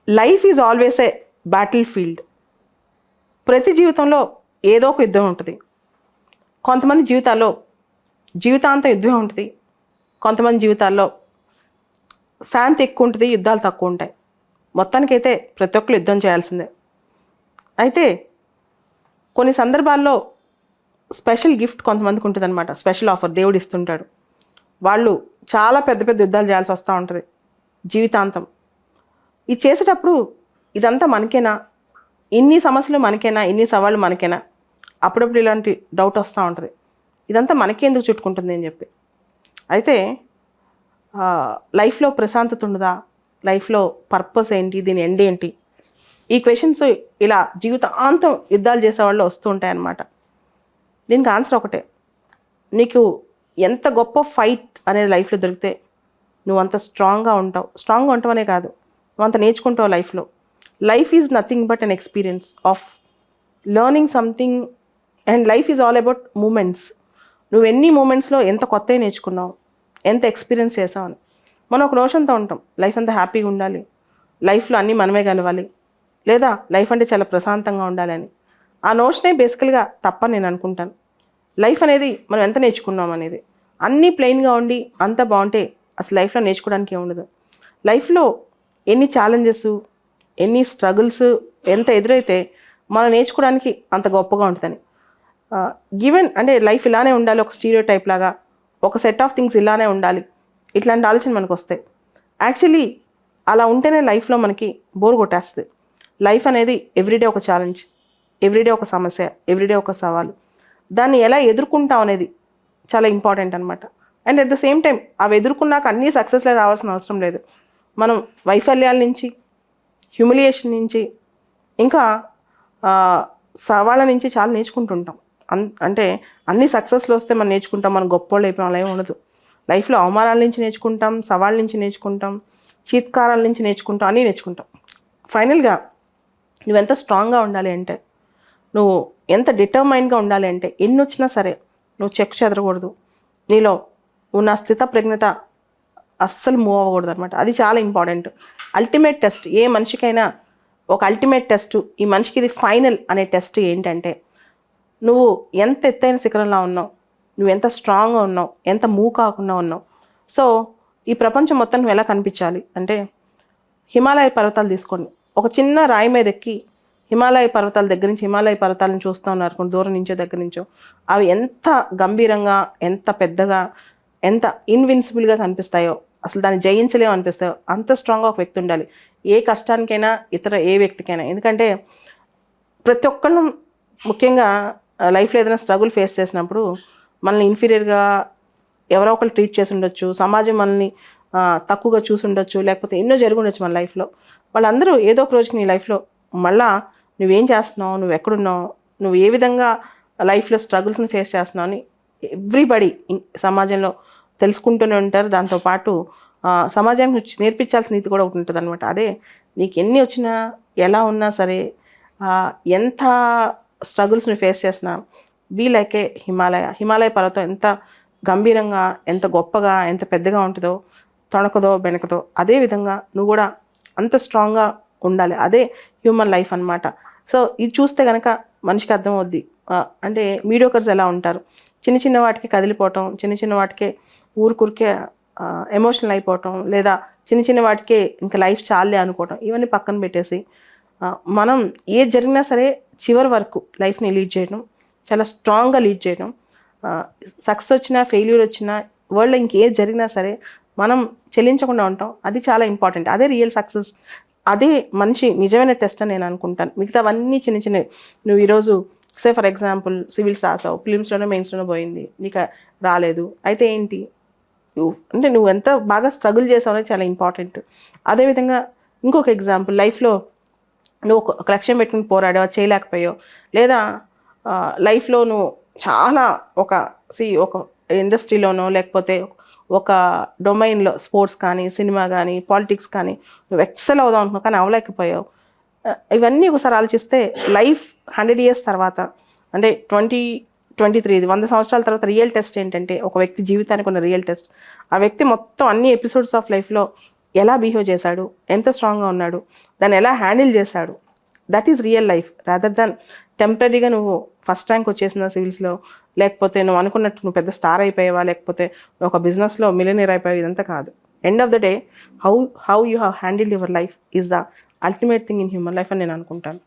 Life is always a battle field. ప్రతి జీవితంలో ఏదో ఒక యుద్ధం ఉంటుంది. కొంతమంది జీవితాల్లో జీవితాంతం యుద్ధమే ఉంటుంది. కొంతమంది జీవితాల్లో శాంతి ఎక్కువ ఉంటుంది, యుద్ధాలు తక్కువ ఉంటాయి. మొత్తానికైతే ప్రతి ఒక్కరు యుద్ధం చేయాల్సిందే. అయితే కొన్ని సందర్భాల్లో స్పెషల్ గిఫ్ట్ కొంతమందికి ఉంటుంది అనమాట. స్పెషల్ ఆఫర్ దేవుడు ఇస్తుంటాడు. వాళ్ళు చాలా పెద్ద పెద్ద యుద్ధాలు చేయాల్సి వస్తూ ఉంటుంది జీవితాంతం. ఇది చేసేటప్పుడు ఇదంతా మనకేనా, ఇన్ని సమస్యలు మనకేనా, ఇన్ని సవాళ్ళు మనకేనా, అప్పుడప్పుడు ఇలాంటి డౌట్ వస్తూ ఉంటుంది. ఇదంతా మనకే ఎందుకు చుట్టుకుంటుంది అని చెప్పి. అయితే లైఫ్లో ప్రశాంతత ఉండదా, లైఫ్లో పర్పస్ ఏంటి, దీని ఎండ్ ఏంటి, ఈ క్వశ్చన్స్ ఇలా జీవితాంతం యుద్ధాలు చేసేవాళ్ళు వస్తూ ఉంటాయన్నమాట. దీనికి ఆన్సర్ ఒకటే, నీకు ఎంత గొప్ప ఫైట్ అనేది లైఫ్లో దొరికితే నువ్వు అంత స్ట్రాంగ్గా ఉంటావు. స్ట్రాంగ్గా ఉంటావనే కాదు, నువ్వు అంత నేర్చుకుంటావు లైఫ్లో. Life is nothing but an experience of learning something, and life is all about moments. నువ్వు ఎన్ని మూమెంట్స్లో ఎంత కొత్తవి నేర్చుకున్నావు, ఎంత ఎక్స్పీరియన్స్ చేసావు అని. మనం ఒక నోషన్తో ఉంటాం, లైఫ్ అంతా హ్యాపీగా ఉండాలి, లైఫ్లో అన్నీ మనమే కలవాలి, లేదా లైఫ్ అంటే చాలా ప్రశాంతంగా ఉండాలి అని. ఆ నోషనే బేసికల్గా తప్పని నేను అనుకుంటాను. లైఫ్ అనేది మనం ఎంత నేర్చుకున్నాం అనేది. అన్నీ ప్లెయిన్గా ఉండి అంత బాగుంటే అసలు లైఫ్లో నేర్చుకోవడానికి ఏముండదు. లైఫ్లో ఎన్ని ఛాలెంజెస్, ఎన్ని స్ట్రగుల్స్ ఎంత ఎదురైతే మనం నేర్చుకోవడానికి అంత గొప్పగా ఉంటుందని. గివెన్ అంటే లైఫ్ ఇలానే ఉండాలి, ఒక స్టీరియో టైప్ లాగా, ఒక సెట్ ఆఫ్ థింగ్స్ ఇలానే ఉండాలి, ఇట్లాంటి ఆలోచన మనకు వస్తాయి. యాక్చువల్లీ అలా ఉంటేనే లైఫ్లో మనకి బోర్ కొట్టేస్తుంది. లైఫ్ అనేది ఎవ్రీడే ఒక ఛాలెంజ్, ఎవ్రీడే ఒక సమస్య, ఎవ్రీడే ఒక సవాలు. దాన్ని ఎలా ఎదుర్కొంటాం అనేది చాలా ఇంపార్టెంట్ అనమాట. And at the same time అవి ఎదుర్కొన్నాక అన్నీ సక్సెస్లో రావాల్సిన అవసరం లేదు. మనం వైఫల్యాల నుంచి, హ్యూమిలియేషన్ నుంచి, ఇంకా సవాళ్ళ నుంచి చాలా నేర్చుకుంటుంటాం. అంటే అన్ని సక్సెస్లో వస్తే మనం నేర్చుకుంటాం, మనం గొప్పోళ్ళు అయిపోయి అలా ఏమి ఉండదు. లైఫ్లో అవమానాల నుంచి నేర్చుకుంటాం, సవాళ్ళ నుంచి నేర్చుకుంటాం, చీత్కారాల నుంచి నేర్చుకుంటాం, అన్నీ నేర్చుకుంటాం. ఫైనల్గా నువ్వెంత స్ట్రాంగ్గా ఉండాలి అంటే, నువ్వు ఎంత డిటర్మైన్గా ఉండాలి అంటే, ఎన్ని వచ్చినా సరే నువ్వు చెక్ చెదరకూడదు. నీలో ఉన్న స్థితప్రజ్ఞత అస్సలు మూవ్ అవ్వకూడదు అనమాట. అది చాలా ఇంపార్టెంట్. అల్టిమేట్ టెస్ట్ ఏ మనిషికైనా ఒక అల్టిమేట్ టెస్ట్, ఈ మనిషికి ఇది ఫైనల్ అనే టెస్ట్ ఏంటంటే, నువ్వు ఎంత ఎత్తైన శిఖరంలో ఉన్నావు, నువ్వు ఎంత స్ట్రాంగ్గా ఉన్నావు, ఎంత మూవ్ కాకుండా ఉన్నావు. సో ఈ ప్రపంచం మొత్తం నువ్వు ఎలా కనిపించాలి అంటే, హిమాలయ పర్వతాలు తీసుకోండి. ఒక చిన్న రాయి మీద ఎక్కి హిమాలయ పర్వతాల దగ్గర నుంచి హిమాలయ పర్వతాలను చూస్తూ ఉన్నారు దూరం నుంచో దగ్గర నుంచో, అవి ఎంత గంభీరంగా, ఎంత పెద్దగా, ఎంత ఇన్విన్సిబుల్గా కనిపిస్తాయో, అసలు దాన్ని జయించలేము అనిపిస్తాయో, అంత స్ట్రాంగ్గా ఒక వ్యక్తి ఉండాలి ఏ కష్టానికైనా, ఇతర ఏ వ్యక్తికైనా. ఎందుకంటే ప్రతి ఒక్కళ్ళు ముఖ్యంగా లైఫ్లో ఏదైనా స్ట్రగుల్ ఫేస్ చేసినప్పుడు మనల్ని ఇన్ఫీరియర్గా ఎవరో ఒకరు ట్రీట్ చేసి ఉండొచ్చు, సమాజం మనల్ని తక్కువగా చూసి ఉండొచ్చు, లేకపోతే ఎన్నో జరిగి ఉండొచ్చు మన లైఫ్లో. వాళ్ళందరూ ఏదో ఒక రోజుకి నీ లైఫ్లో మళ్ళా నువ్వేం చేస్తున్నావు, నువ్వు ఎక్కడున్నావు, నువ్వు ఏ విధంగా లైఫ్లో స్ట్రగుల్స్ని ఫేస్ చేస్తున్నావు అని ఎవ్రీబడి సమాజంలో తెలుసుకుంటూనే ఉంటారు. దాంతోపాటు సమాజానికి నేర్పించాల్సిన నీతి కూడా ఒకటి ఉంటుంది అనమాట. అదే నీకు ఎన్ని వచ్చినా, ఎలా ఉన్నా సరే, ఎంత స్ట్రగుల్స్ని ఫేస్ చేసినా, బీ లైక్ ఏ హిమాలయ పర్వతం ఎంత గంభీరంగా, ఎంత గొప్పగా, ఎంత పెద్దగా ఉంటుందో, తొణకదో బెనకదో, అదేవిధంగా నువ్వు కూడా అంత స్ట్రాంగ్గా ఉండాలి. అదే హ్యూమన్ లైఫ్ అనమాట. సో ఇది చూస్తే కనుక మనిషికి అర్థమవుద్ది. అంటే మీడియోకర్స్ ఎలా ఉంటారు, చిన్న చిన్న వాటికి కదిలిపోవటం, చిన్న చిన్న వాటికే ఊరికే ఎమోషనల్ అయిపోవటం, లేదా చిన్న చిన్న వాటికే ఇంకా లైఫ్ చాలే అనుకోవటం, ఇవన్నీ పక్కన పెట్టేసి మనం ఏది జరిగినా సరే చివరి వరకు లైఫ్ని లీడ్ చేయడం, చాలా స్ట్రాంగ్గా లీడ్ చేయడం. సక్సెస్ వచ్చినా, ఫెయిల్యూర్ వచ్చినా, వరల్డ్లో ఇంకేది జరిగినా సరే మనం చెల్లించకుండా ఉంటాం. అది చాలా ఇంపార్టెంట్. అదే రియల్ సక్సెస్, అదే మనిషి నిజమైన టెస్ట్ అని నేను అనుకుంటాను. మిగతావన్నీ చిన్న చిన్నవి. నువ్వు ఈరోజు సే ఫర్ ఎగ్జాంపుల్ సివిల్స్ రాసావు, ఫిలిమ్స్లోనే మెయిన్స్లోనే పోయింది, నీకు రాలేదు, అయితే ఏంటి, అంటే నువ్వు ఎంత బాగా స్ట్రగుల్ చేసావు అనేది చాలా ఇంపార్టెంట్. అదేవిధంగా ఇంకొక ఎగ్జాంపుల్, లైఫ్లో నువ్వు ఒక లక్ష్యం పెట్టుకుని పోరాడావు, చేయలేకపోయావు, లేదా లైఫ్లో నువ్వు చాలా ఒక ఇండస్ట్రీలోనో లేకపోతే ఒక డొమైన్లో, స్పోర్ట్స్ కానీ, సినిమా కానీ, పాలిటిక్స్ కానీ నువ్వు ఎక్సెల్ అవుదాం అనుకున్నావు కానీ అవ్వలేకపోయావు. ఇవన్నీ ఒకసారి ఆలోచిస్తే లైఫ్ 100 years తర్వాత, అంటే 2023 100 సంవత్సరాల తర్వాత రియల్ టెస్ట్ ఏంటంటే, ఒక వ్యక్తి జీవితానికి ఉన్న రియల్ టెస్ట్, ఆ వ్యక్తి మొత్తం అన్ని ఎపిసోడ్స్ ఆఫ్ లైఫ్లో ఎలా బిహేవ్ చేశాడు, ఎంత స్ట్రాంగ్గా ఉన్నాడు, దాన్ని ఎలా హ్యాండిల్ చేశాడు, that is real life. Rather than టెంపరీగా నువ్వు ఫస్ట్ ర్యాంక్ వచ్చేసిన సివిల్స్లో, లేకపోతే నువ్వు అనుకున్నట్టు నువ్వు పెద్ద స్టార్ అయిపోయావా, లేకపోతే నువ్వు ఒక బిజినెస్లో మిలియనీర్ అయిపోయావు, ఇదంతా కాదు. End of the day how you have handled your life is the ultimate thing in human life అని నేను అనుకుంటాను.